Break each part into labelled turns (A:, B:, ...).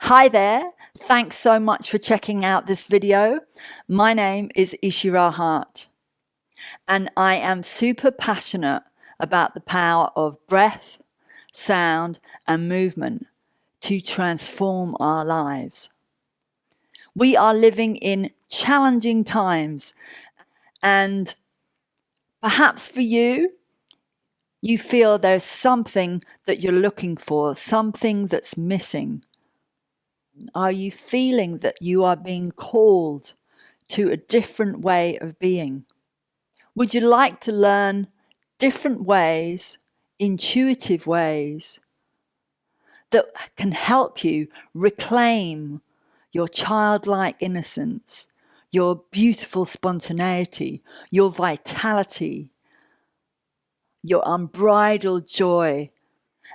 A: Hi there, thanks so much for checking out this video. My name is Eeshira, and I am super passionate about the power of breath, sound, and movement to transform our lives. We are living in challenging times, and perhaps for you, you feel there's something that you're looking for, something that's missing. Are you feeling that you are being called to a different way of being? Would you like to learn different ways, intuitive ways, that can help you reclaim your childlike innocence, your beautiful spontaneity, your vitality, your unbridled joy,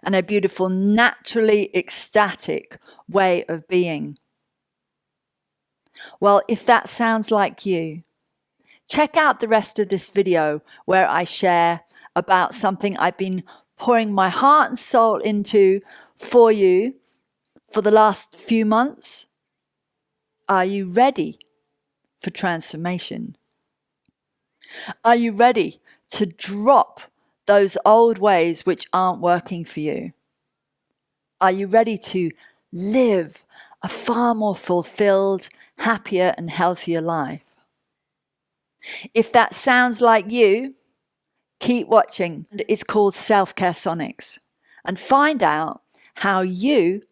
A: and a beautiful, naturally ecstatic way of being? Well, if that sounds like you, check out the rest of this video where I share about something I've been pouring my heart and soul into for you for the last few months. Are you ready for transformation? Are you ready to drop those old ways which aren't working for you? Are you ready to live a far more fulfilled, happier, and healthier life? If that sounds like you, keep watching. It's called Self-Care Sonics, and find out how you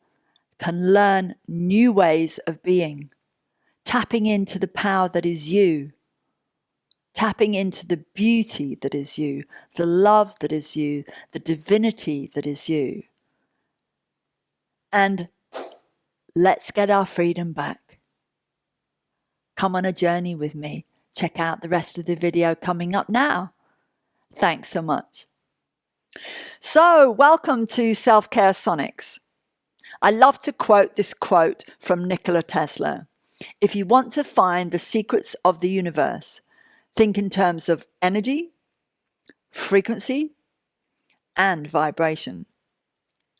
A: can learn new ways of being, tapping into the power that is you, tapping into the beauty that is you, the love that is you, the divinity that is you. And let's get our freedom back. Come on a journey with me. Check out the rest of the video coming up now. Thanks so much. So, welcome to Self-Care Sonics. I love to quote this quote from Nikola Tesla. If you want to find the secrets of the universe, think in terms of energy, frequency, and vibration.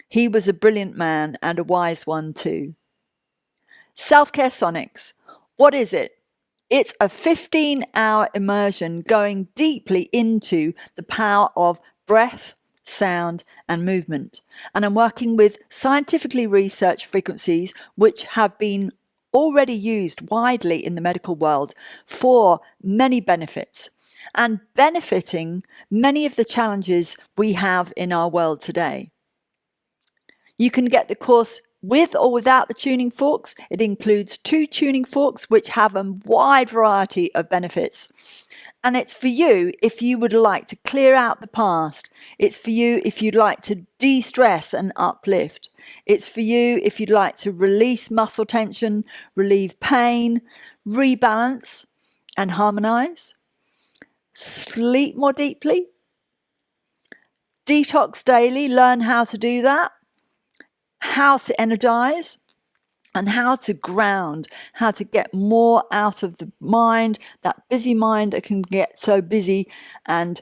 A: He was a brilliant man and a wise one too. Self-Care Sonics, what is it? It's a 15-hour immersion going deeply into the power of breath, sound, and movement. And I'm working with scientifically researched frequencies which have been already used widely in the medical world for many benefits, and benefiting many of the challenges we have in our world today. You can get the course with or without the tuning forks. It includes 2 tuning forks which have a wide variety of benefits. And it's for you if you would like to clear out the past. It's for you if you'd like to de-stress and uplift. It's for you if you'd like to release muscle tension, relieve pain, rebalance and harmonize, sleep more deeply, detox daily, learn how to do that, how to energize, and how to ground, how to get more out of the mind, that busy mind that can get so busy and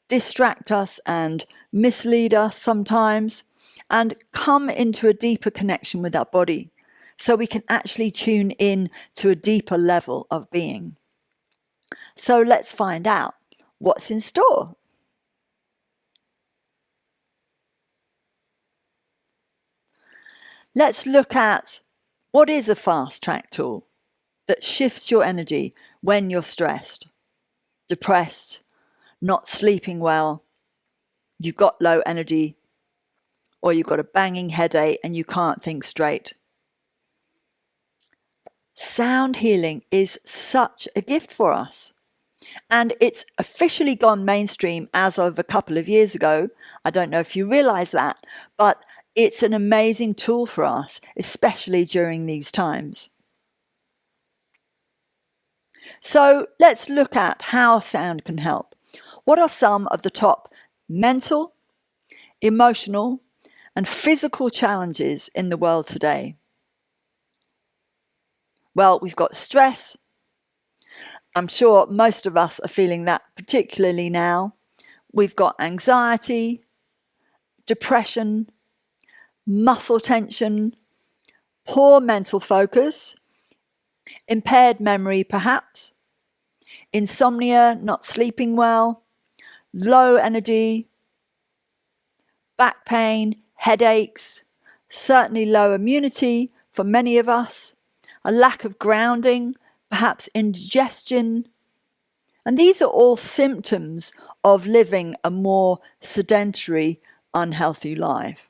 A: distract us and mislead us sometimes, and come into a deeper connection with our body so we can actually tune in to a deeper level of being. So let's find out what's in store. Let's look at what is a fast track tool that shifts your energy when you're stressed, depressed, not sleeping well, you've got low energy, or you've got a banging headache and you can't think straight. Sound healing is such a gift for us. And it's officially gone mainstream as of a couple of years ago. I don't know if you realize that, but it's an amazing tool for us, especially during these times. So let's look at how sound can help. What are some of the top mental, emotional, and physical challenges in the world today? Well, we've got stress. I'm sure most of us are feeling that, particularly now. We've got anxiety, depression, muscle tension, poor mental focus, impaired memory perhaps, insomnia, not sleeping well, low energy, back pain, headaches, certainly low immunity for many of us, a lack of grounding, perhaps indigestion. And these are all symptoms of living a more sedentary, unhealthy life.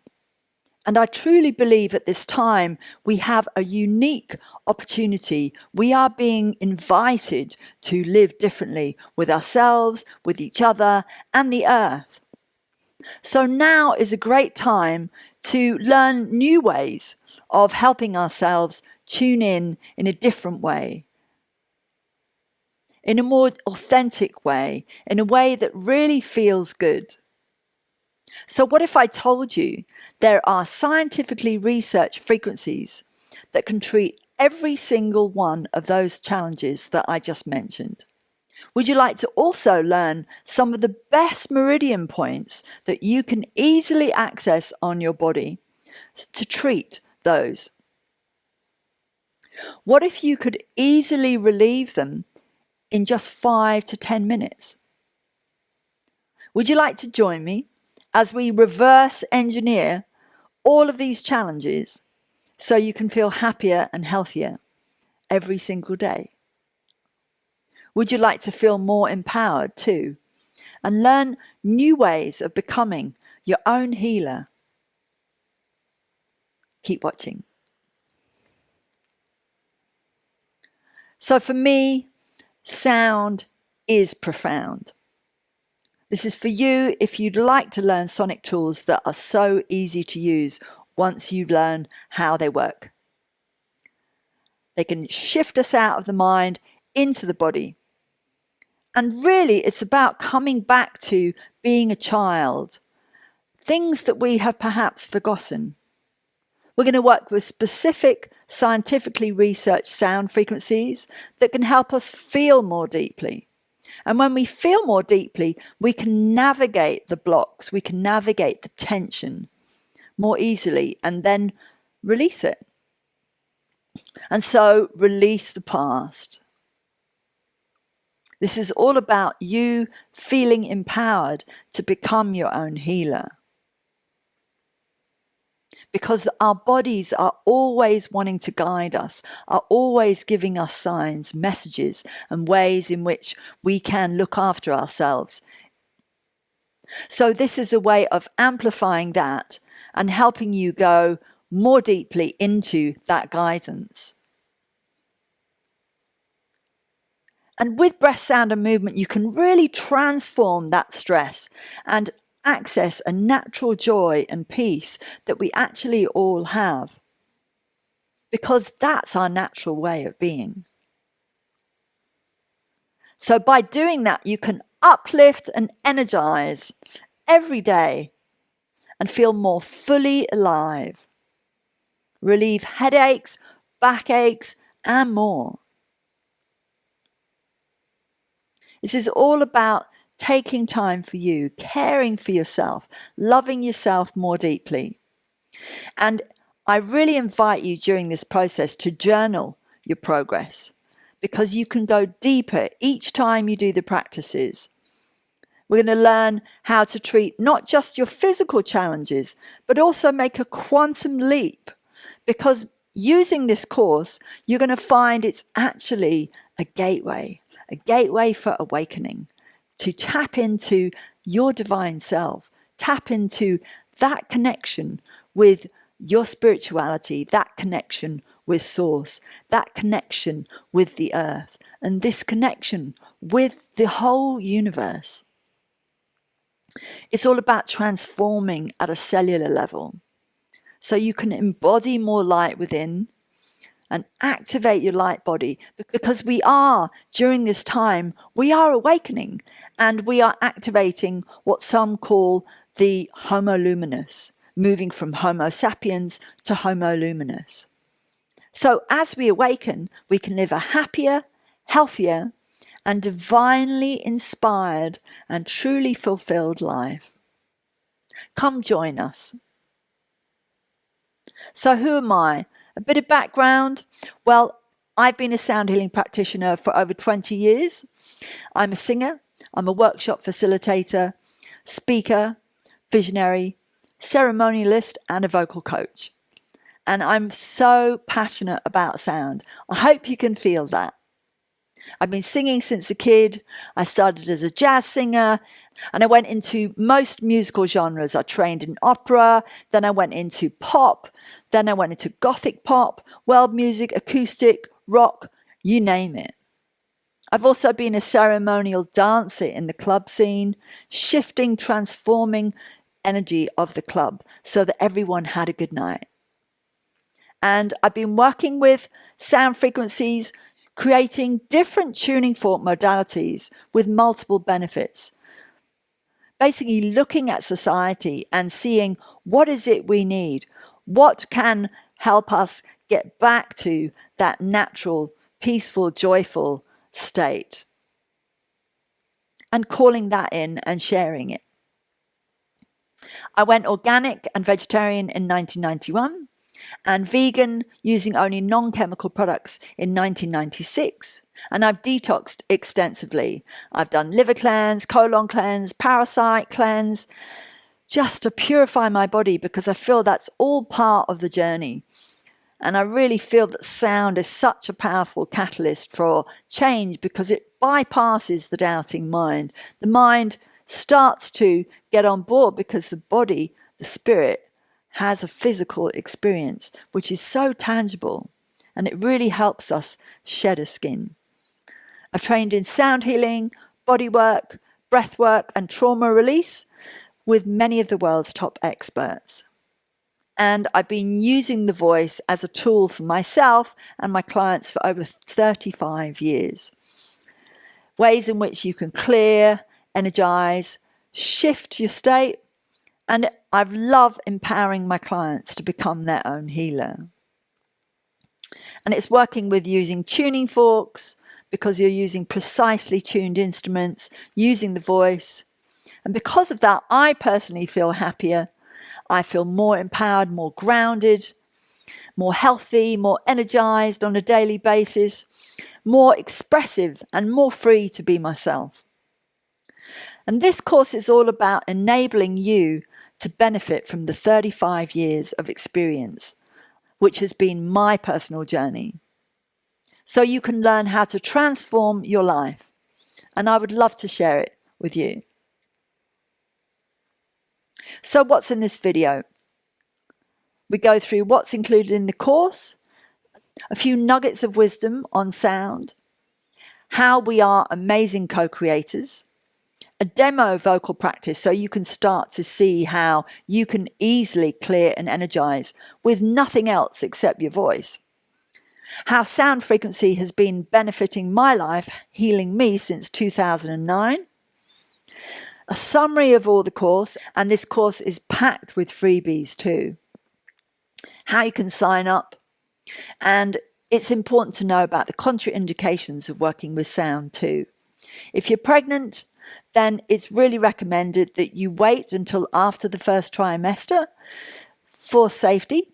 A: And I truly believe at this time we have a unique opportunity. We are being invited to live differently with ourselves, with each other, and the earth. So now is a great time to learn new ways of helping ourselves tune in a different way, in a more authentic way, in a way that really feels good. So what if I told you there are scientifically researched frequencies that can treat every single one of those challenges that I just mentioned? Would you like to also learn some of the best meridian points that you can easily access on your body to treat those? What if you could easily relieve them in just 5 to 10 minutes? Would you like to join me as we reverse engineer all of these challenges so you can feel happier and healthier every single day? Would you like to feel more empowered too and learn new ways of becoming your own healer? Keep watching. So for me, sound is profound. This is for you if you'd like to learn sonic tools that are so easy to use once you learn how they work. They can shift us out of the mind into the body. And really, it's about coming back to being a child, things that we have perhaps forgotten. We're going to work with specific scientifically researched sound frequencies that can help us feel more deeply. And when we feel more deeply, we can navigate the blocks, we can navigate the tension more easily and then release it. And so release the past. This is all about you feeling empowered to become your own healer. Because our bodies are always wanting to guide us, are always giving us signs, messages, and ways in which we can look after ourselves. So this is a way of amplifying that and helping you go more deeply into that guidance. And with breath, sound, and movement, you can really transform that stress and access a natural joy and peace that we actually all have. Because that's our natural way of being. So by doing that, you can uplift and energize every day and feel more fully alive. Relieve headaches, backaches, and more. This is all about taking time for you, caring for yourself, loving yourself more deeply. And I really invite you during this process to journal your progress, because you can go deeper each time you do the practices. We're going to learn how to treat not just your physical challenges, but also make a quantum leap, because using this course, you're going to find it's actually a gateway for awakening, to tap into your divine self, tap into that connection with your spirituality, that connection with source, that connection with the earth, and this connection with the whole universe. It's all about transforming at a cellular level so you can embody more light within and activate your light body, because we are, during this time, we are awakening and we are activating what some call the Homo luminous, moving from Homo sapiens to Homo luminous. So as we awaken, we can live a happier, healthier, and divinely inspired and truly fulfilled life. Come join us. So who am I? A bit of background. Well, I've been a sound healing practitioner for over 20 years. I'm a singer, I'm a workshop facilitator, speaker, visionary, ceremonialist, and a vocal coach. And I'm so passionate about sound. I hope you can feel that. I've been singing since a kid. I started as a jazz singer and I went into most musical genres. I trained in opera, then I went into pop, then I went into gothic pop, world music, acoustic, rock, you name it. I've also been a ceremonial dancer in the club scene, shifting, transforming energy of the club so that everyone had a good night. And I've been working with sound frequencies, creating different tuning fork modalities with multiple benefits. Basically looking at society and seeing what is it we need, what can help us get back to that natural, peaceful, joyful state, and calling that in and sharing it. I went organic and vegetarian in 1991 and vegan using only non-chemical products in 1996. And I've detoxed extensively. I've done liver cleanse, colon cleanse, parasite cleanse, just to purify my body because I feel that's all part of the journey. And I really feel that sound is such a powerful catalyst for change because it bypasses the doubting mind. The mind starts to get on board because the body, the spirit, has a physical experience which is so tangible, and it really helps us shed a skin. I've trained in sound healing, body work, breath work, and trauma release with many of the world's top experts. And I've been using the voice as a tool for myself and my clients for over 35 years. Ways in which you can clear, energize, shift your state. And I love empowering my clients to become their own healer. And it's working with using tuning forks because you're using precisely tuned instruments, using the voice. And because of that, I personally feel happier. I feel more empowered, more grounded, more healthy, more energized on a daily basis, more expressive and more free to be myself. And this course is all about enabling you to benefit from the 35 years of experience, which has been my personal journey. So you can learn how to transform your life. And I would love to share it with you. So what's in this video? We go through what's included in the course, a few nuggets of wisdom on sound, how we are amazing co-creators, a demo vocal practice so you can start to see how you can easily clear and energize with nothing else except your voice, how sound frequency has been benefiting my life, healing me since 2009, a summary of all the course, and this course is packed with freebies too, how you can sign up, and it's important to know about the contraindications of working with sound too. If you're pregnant, then it's really recommended that you wait until after the first trimester for safety.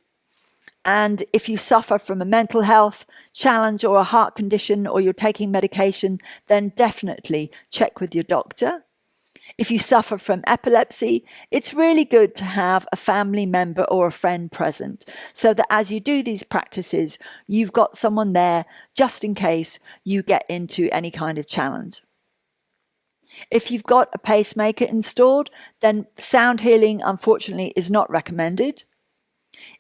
A: And if you suffer from a mental health challenge or a heart condition or you're taking medication, then definitely check with your doctor. If you suffer from epilepsy, it's really good to have a family member or a friend present so that as you do these practices, you've got someone there just in case you get into any kind of challenge. If you've got a pacemaker installed, then sound healing, unfortunately, is not recommended.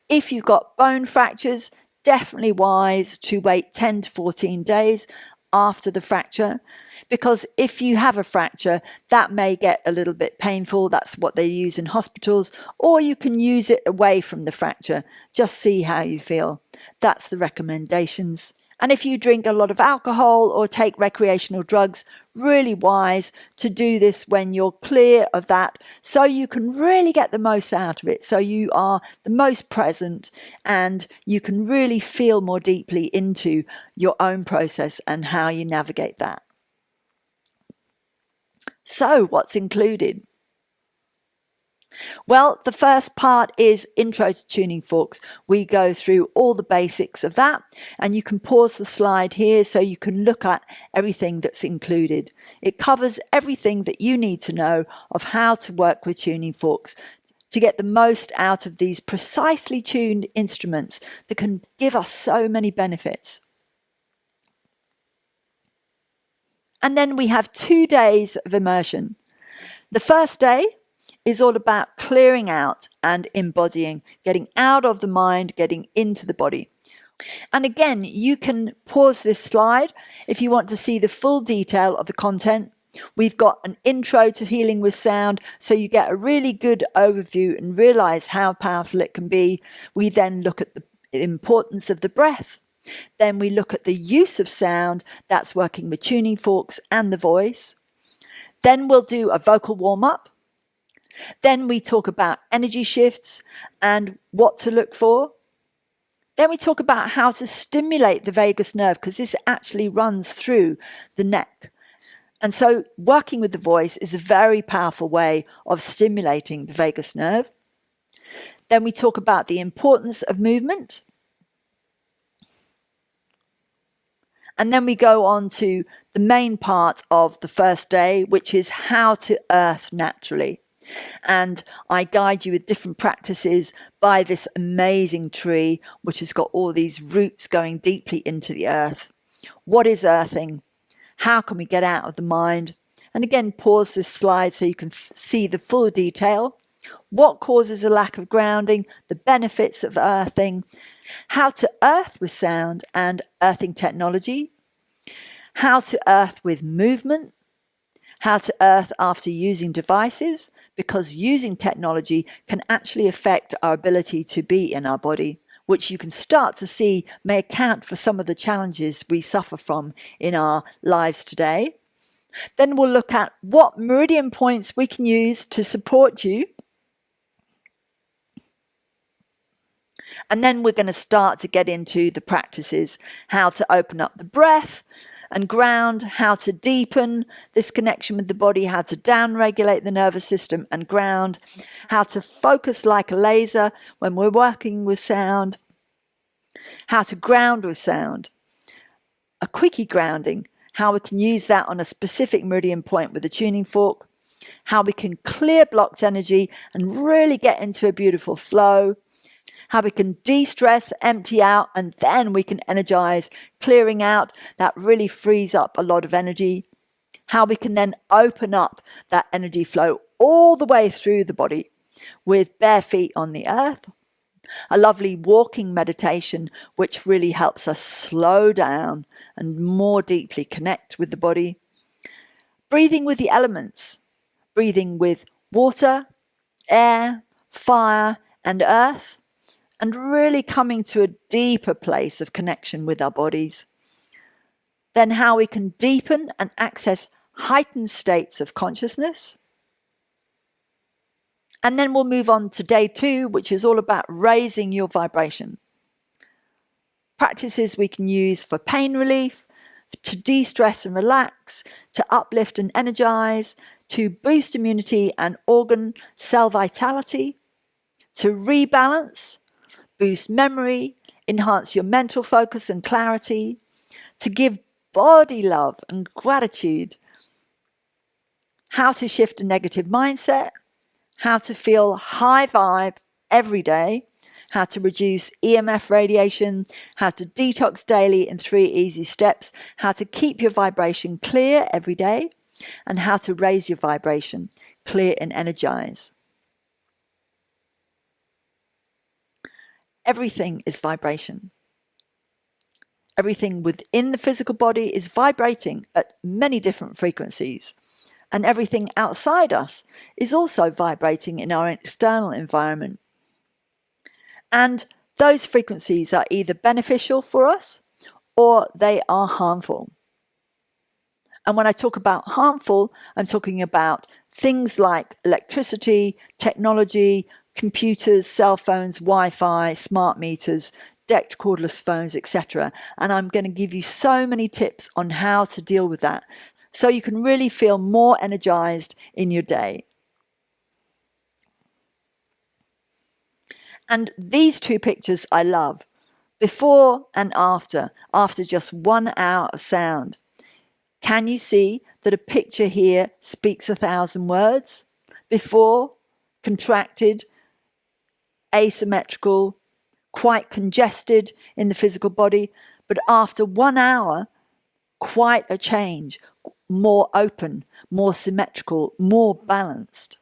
A: If you've got bone fractures, definitely wise to wait 10 to 14 days after the fracture, because if you have a fracture, that may get a little bit painful. That's what they use in hospitals, or you can use it away from the fracture. Just see how you feel. That's the recommendations. And if you drink a lot of alcohol or take recreational drugs, really wise to do this when you're clear of that so you can really get the most out of it, so you are the most present and you can really feel more deeply into your own process and how you navigate that. So what's included? Well, the first part is Intro to Tuning Forks. We go through all the basics of that, and you can pause the slide here so you can look at everything that's included. It covers everything that you need to know of how to work with tuning forks to get the most out of these precisely tuned instruments that can give us so many benefits. And then we have 2 days of immersion. The first day is all about clearing out and embodying, getting out of the mind, getting into the body. And again, you can pause this slide if you want to see the full detail of the content. We've got an intro to healing with sound, so you get a really good overview and realize how powerful it can be. We then look at the importance of the breath. Then we look at the use of sound, that's working with tuning forks and the voice. Then we'll do a vocal warm-up. Then we talk about energy shifts and what to look for. Then we talk about how to stimulate the vagus nerve, because this actually runs through the neck. And so working with the voice is a very powerful way of stimulating the vagus nerve. Then we talk about the importance of movement. And then we go on to the main part of the first day, which is how to earth naturally. And I guide you with different practices by this amazing tree, which has got all these roots going deeply into the earth. What is earthing? How can we get out of the mind? And again, pause this slide so you can see the full detail. What causes a lack of grounding? The benefits of earthing. How to earth with sound and earthing technology. How to earth with movement. How to earth after using devices, because using technology can actually affect our ability to be in our body, which you can start to see may account for some of the challenges we suffer from in our lives today. Then we'll look at what meridian points we can use to support you. And then we're going to start to get into the practices, how to open up the breath and ground, how to deepen this connection with the body, how to down-regulate the nervous system and ground, how to focus like a laser when we're working with sound, how to ground with sound, a quickie grounding, how we can use that on a specific meridian point with a tuning fork, how we can clear blocked energy and really get into a beautiful flow, how we can de-stress, empty out, and then we can energize, clearing out. That really frees up a lot of energy. How we can then open up that energy flow all the way through the body with bare feet on the earth. A lovely walking meditation, which really helps us slow down and more deeply connect with the body. Breathing with the elements, breathing with water, air, fire, and earth. And really coming to a deeper place of connection with our bodies. Then how we can deepen and access heightened states of consciousness. And then we'll move on to day 2, which is all about raising your vibration. Practices we can use for pain relief, to de-stress and relax, to uplift and energize, to boost immunity and organ cell vitality, to rebalance, boost memory, enhance your mental focus and clarity, to give body love and gratitude, how to shift a negative mindset, how to feel high vibe every day, how to reduce EMF radiation, how to detox daily in 3 easy steps, how to keep your vibration clear every day, and how to raise your vibration, clear and energize. Everything is vibration. Everything within the physical body is vibrating at many different frequencies. And everything outside us is also vibrating in our external environment. And those frequencies are either beneficial for us or they are harmful. And when I talk about harmful, I'm talking about things like electricity, technology, computers, cell phones, Wi-Fi, smart meters, decked cordless phones, etc. And I'm going to give you so many tips on how to deal with that so you can really feel more energized in your day. And these two pictures I love. Before and after just 1 hour of sound. Can you see that a picture here speaks 1,000 words? Before, contracted, asymmetrical, quite congested in the physical body, but after 1 hour, quite a change, more open, more symmetrical, more balanced.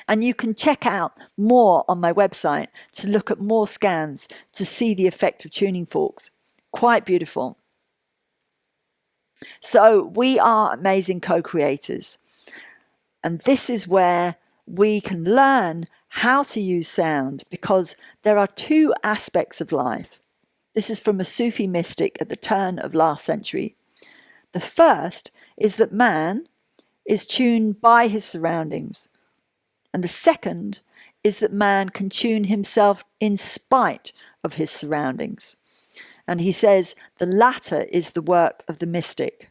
A: And you can check out more on my website to look at more scans to see the effect of tuning forks. Quite beautiful. So we are amazing co-creators. And this is where we can learn how to use sound, because there are two aspects of life. This is from a Sufi mystic at the turn of last century. The first is that man is tuned by his surroundings. And the second is that man can tune himself in spite of his surroundings. And he says the latter is the work of the mystic.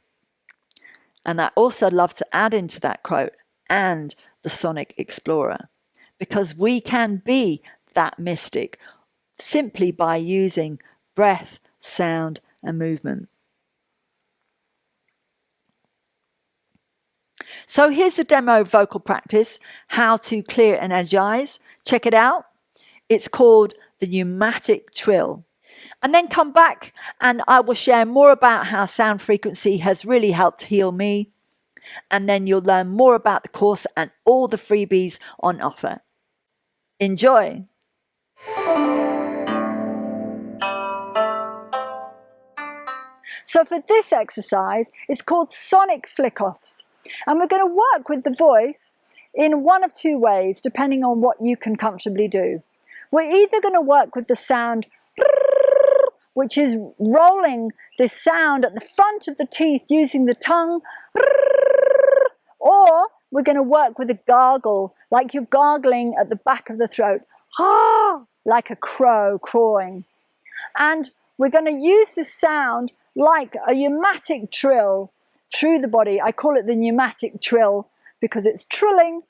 A: And I also love to add into that quote, and the sonic explorer, because we can be that mystic simply by using breath, sound, and movement. So here's the demo vocal practice, how to clear and energize. Check it out. It's called the pneumatic trill. And then come back and I will share more about how sound frequency has really helped heal me. And then you'll learn more about the course and all the freebies on offer. Enjoy. So for this exercise, it's called sonic FlickOffs. And we're going to work with the voice in one of two ways, depending on what you can comfortably do. We're either going to work with the sound, which is rolling this sound at the front of the teeth using the tongue, or we're going to work with a gargle, like you're gargling at the back of the throat, like a crow crowing. And we're going to use this sound like a pneumatic trill through the body. I call it the pneumatic trill because it's trilling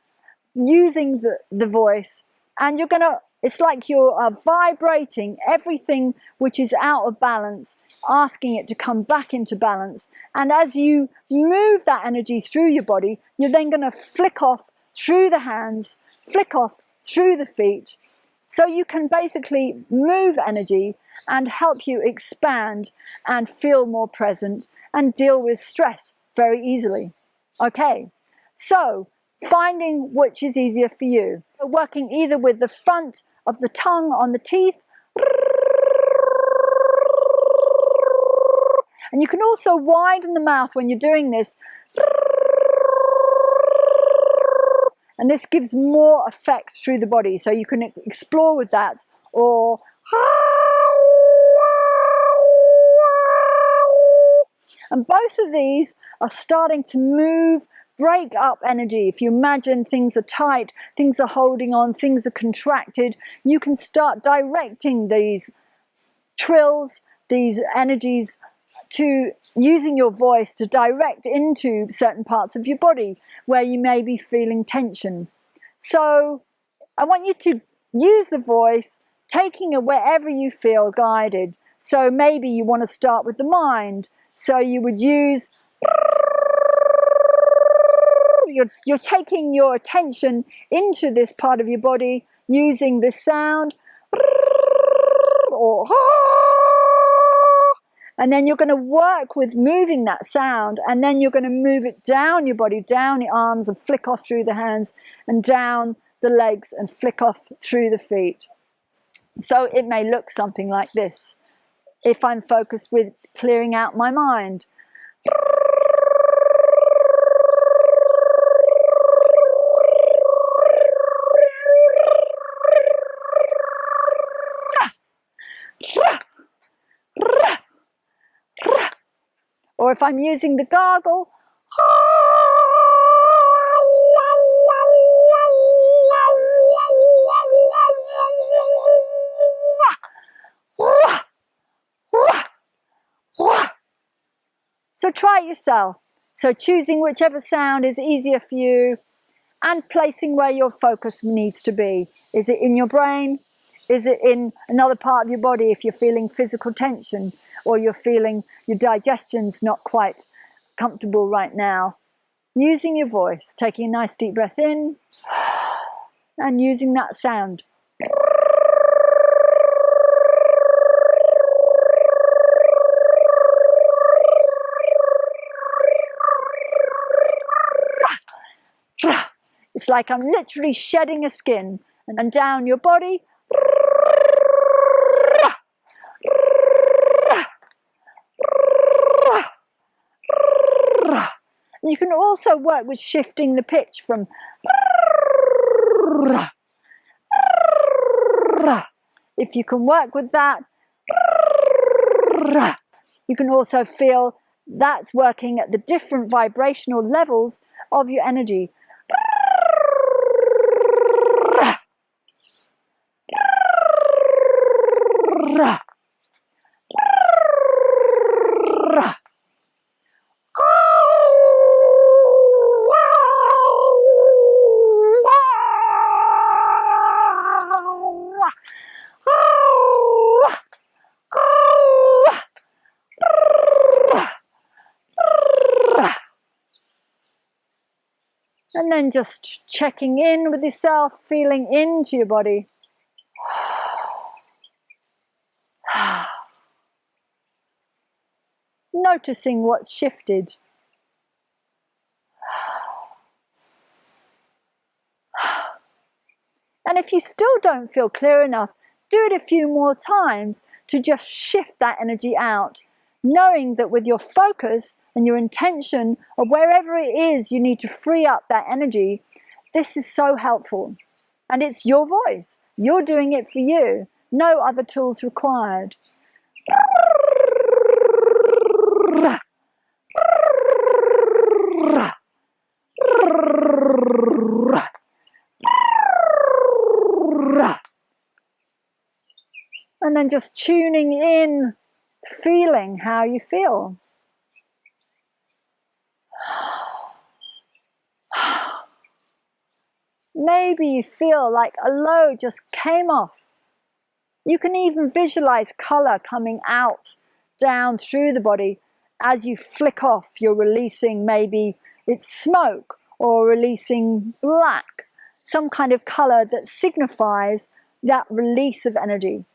A: using the voice. And you're going to, it's like you're vibrating everything which is out of balance, asking it to come back into balance. And as you move that energy through your body, you're then going to flick off through the hands, flick off through the feet. So you can basically move energy and help you expand and feel more present and deal with stress very easily. Okay, so finding which is easier for you. Working either with the front of the tongue on the teeth, and you can also widen the mouth when you're doing this, and this gives more effect through the body, so you can explore with that. Or and both of these are starting to move, break up energy. If you imagine things are tight, things are holding on, things are contracted, you can start directing these trills, these energies, to using your voice to direct into certain parts of your body where you may be feeling tension. So I want you to use the voice, taking it wherever you feel guided. So maybe you want to start with the mind. So you would use, you're taking your attention into this part of your body using this sound, or and then you're going to work with moving that sound, and then you're going to move it down your body, down the arms, and flick off through the hands, and down the legs, and flick off through the feet. So it may look something like this, if I'm focused with clearing out my mind. Or if I'm using the gargle, so try it yourself. So choosing whichever sound is easier for you, and placing where your focus needs to be. Is it in your brain? Is it in another part of your body if you're feeling physical tension, or you're feeling your digestion's not quite comfortable right now? Using your voice, taking a nice deep breath in and using that sound. It's like I'm literally shedding a skin, and down your body. And you can also work with shifting the pitch from. If you can work with that, you can also feel that's working at the different vibrational levels of your energy. And then just checking in with yourself, feeling into your body. Noticing what's shifted. And if you still don't feel clear enough, do it a few more times to just shift that energy out, knowing that with your focus and your intention of wherever it is you need to free up that energy, this is so helpful. And it's your voice. You're doing it for you. No other tools required. And then just tuning in, feeling how you feel. Maybe you feel like a load just came off. You can even visualize color coming out, down through the body. As you flick off, you're releasing, maybe it's smoke or releasing black, some kind of color that signifies that release of energy.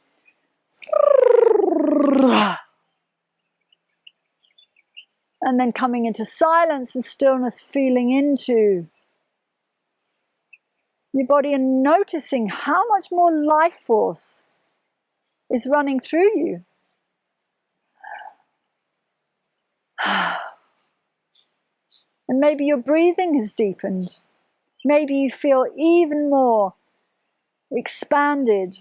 A: And then coming into silence and stillness, feeling into your body and noticing how much more life force is running through you. And maybe your breathing has deepened. Maybe you feel even more expanded.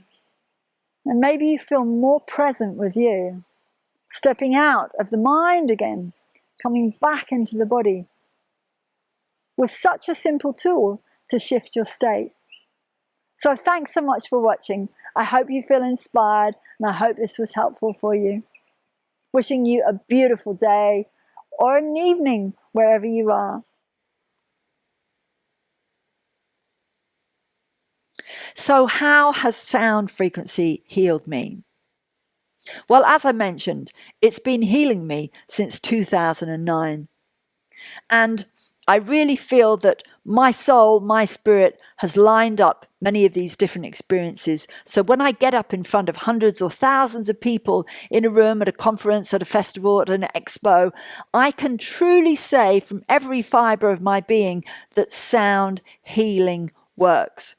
A: And maybe you feel more present with you. Stepping out of the mind again, coming back into the body. With such a simple tool to shift your state. So thanks so much for watching. I hope you feel inspired, and I hope this was helpful for you. Wishing you a beautiful day or an evening wherever you are. So how has sound frequency healed me? Well, as I mentioned, it's been healing me since 2009. And I really feel that my soul, my spirit has lined up many of these different experiences. So when I get up in front of hundreds or thousands of people in a room, at a conference, at a festival, at an expo, I can truly say from every fiber of my being that sound healing works.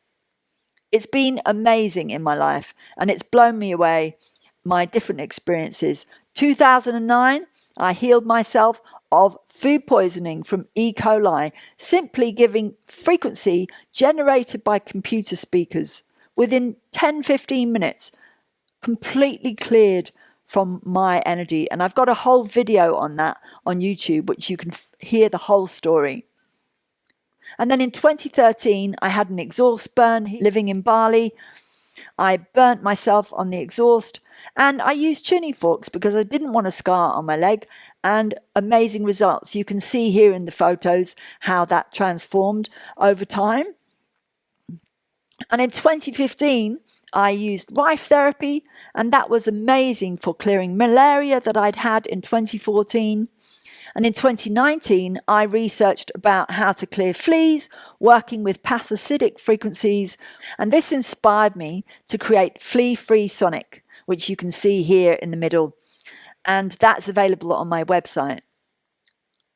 A: It's been amazing in my life, and it's blown me away, my different experiences. 2009, I healed myself of food poisoning from E. coli, simply giving frequency generated by computer speakers. Within 10-15 minutes, completely cleared from my energy. And I've got a whole video on that on YouTube, which you can hear the whole story. And then in 2013, I had an exhaust burn living in Bali. I burnt myself on the exhaust, and I used tuning forks because I didn't want a scar on my leg, and amazing results. You can see here in the photos how that transformed over time. And in 2015, I used rife therapy, and that was amazing for clearing malaria that I'd had in 2014. And in 2019, I researched about how to clear fleas, working with pathocytic frequencies. And this inspired me to create Flea Free Sonic, which you can see here in the middle. And that's available on my website.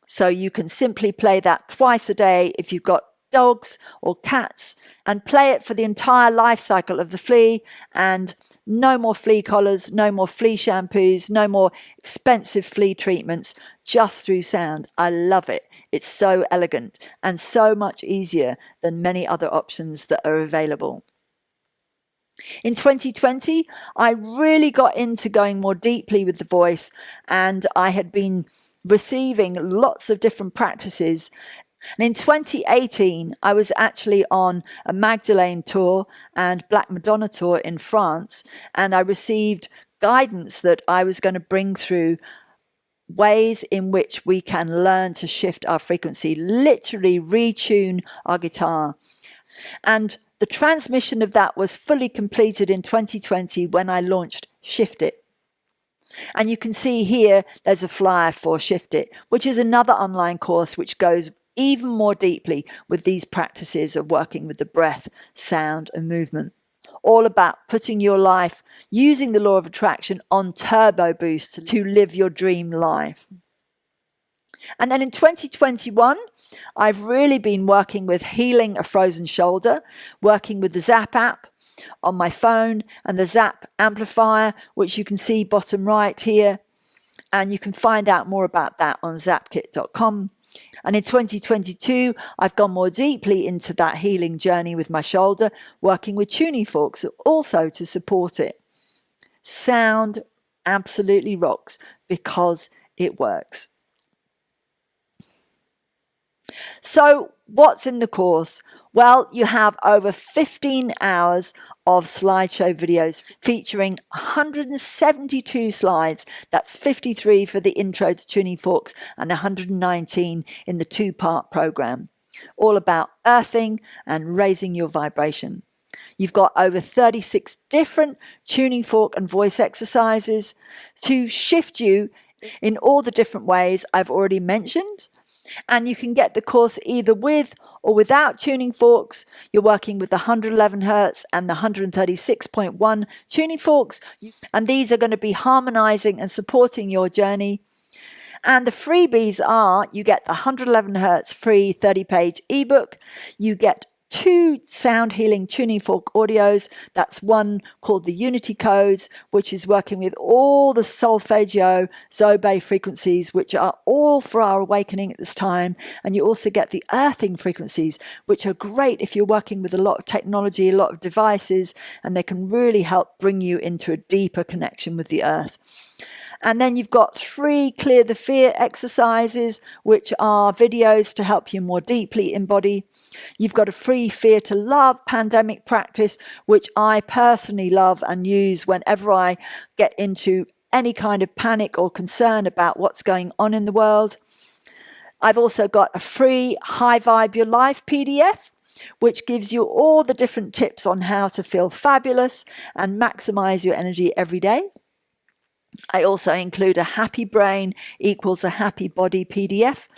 A: So you can simply play that twice a day if you've got dogs or cats, and play it for the entire life cycle of the flea, and no more flea collars, no more flea shampoos, no more expensive flea treatments, just through sound. I love it. It's so elegant and so much easier than many other options that are available. In 2020, I really got into going more deeply with the voice, and I had been receiving lots of different practices. And in 2018, I was actually on a Magdalene tour and Black Madonna tour in France, and I received guidance that I was going to bring through ways in which we can learn to shift our frequency, literally retune our guitar. And the transmission of that was fully completed in 2020 when I launched Shift It. And you can see here, there's a flyer for Shift It, which is another online course which goes even more deeply with these practices of working with the breath, sound, and movement. All about putting your life, using the law of attraction on turbo boost to live your dream life. And then in 2021, I've really been working with healing a frozen shoulder, working with the Zap app on my phone and the Zap amplifier, which you can see bottom right here. And you can find out more about that on zapkit.com. And in 2022, I've gone more deeply into that healing journey with my shoulder, working with tuning forks also to support it. Sound absolutely rocks because it works. So what's in the course? Well, you have over 15 hours of slideshow videos featuring 172 slides. That's 53 for the intro to tuning forks and 119 in the two-part program. All about earthing and raising your vibration. You've got over 36 different tuning fork and voice exercises to shift you in all the different ways I've already mentioned. And you can get the course either with or without tuning forks. You're working with the 111 Hertz and the 136.1 tuning forks. And these are going to be harmonizing and supporting your journey. And the freebies are, you get the 111 Hertz free 30-page ebook. You get 2 sound healing tuning fork audios. That's one called the Unity Codes, which is working with all the solfeggio, zobe frequencies, which are all for our awakening at this time. And you also get the earthing frequencies, which are great if you're working with a lot of technology, a lot of devices, and they can really help bring you into a deeper connection with the earth. And then you've got 3 Clear the Fear exercises, which are videos to help you more deeply embody. You've got a free Fear to Love pandemic practice, which I personally love and use whenever I get into any kind of panic or concern about what's going on in the world. I've also got a free High Vibe Your Life PDF, which gives you all the different tips on how to feel fabulous and maximize your energy every day. I also include a happy brain equals a happy body PDF.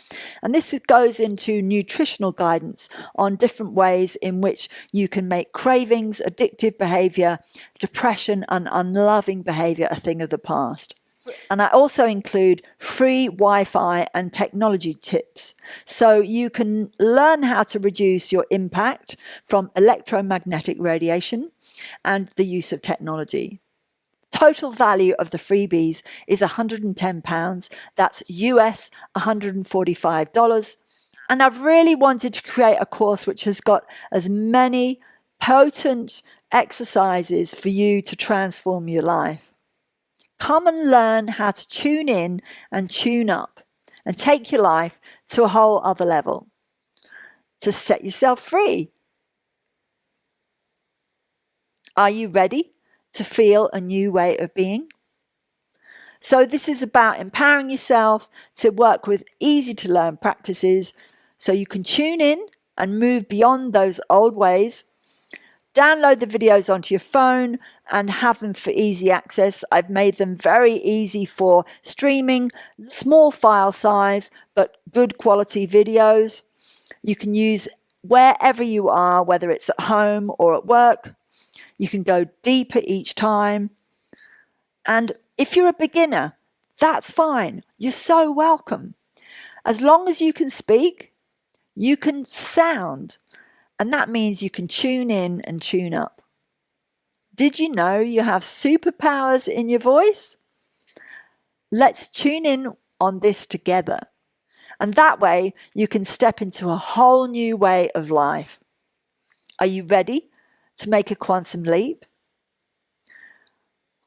A: And this goes into nutritional guidance on different ways in which you can make cravings, addictive behavior, depression, and unloving behavior a thing of the past. And I also include free Wi-Fi and technology tips. So you can learn how to reduce your impact from electromagnetic radiation and the use of technology. Total value of the freebies is £110. That's US $145. And I've really wanted to create a course which has got as many potent exercises for you to transform your life. Come and learn how to tune in and tune up and take your life to a whole other level, to set yourself free. Are you ready to feel a new way of being? So this is about empowering yourself to work with easy to learn practices so you can tune in and move beyond those old ways. Download the videos onto your phone and have them for easy access. I've made them very easy for streaming, small file size, but good quality videos. You can use wherever you are, whether it's at home or at work. You can go deeper each time. And if you're a beginner, that's fine. You're so welcome. As long as you can speak, you can sound. And that means you can tune in and tune up. Did you know you have superpowers in your voice? Let's tune in on this together. And that way you can step into a whole new way of life. Are you ready to make a quantum leap?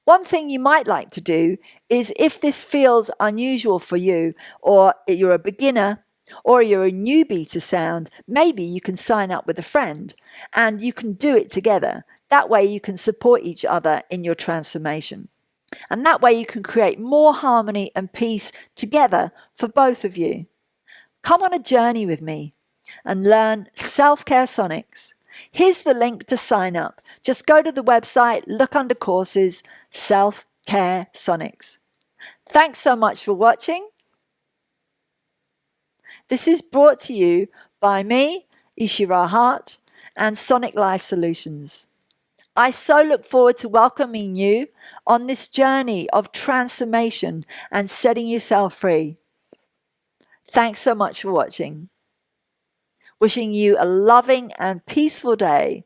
A: One thing you might like to do is, if this feels unusual for you, or you're a beginner, or you're a newbie to sound, maybe you can sign up with a friend and you can do it together. That way you can support each other in your transformation. And that way you can create more harmony and peace together for both of you. Come on a journey with me and learn Self-Care Sonics. Here's the link to sign up. Just go to the website, look under courses, Self-Care Sonics. Thanks so much for watching. This is brought to you by me, Eeshira Hart, and Sonic Life Solutions. I so look forward to welcoming you on this journey of transformation and setting yourself free. Thanks so much for watching. Wishing you a loving and peaceful day.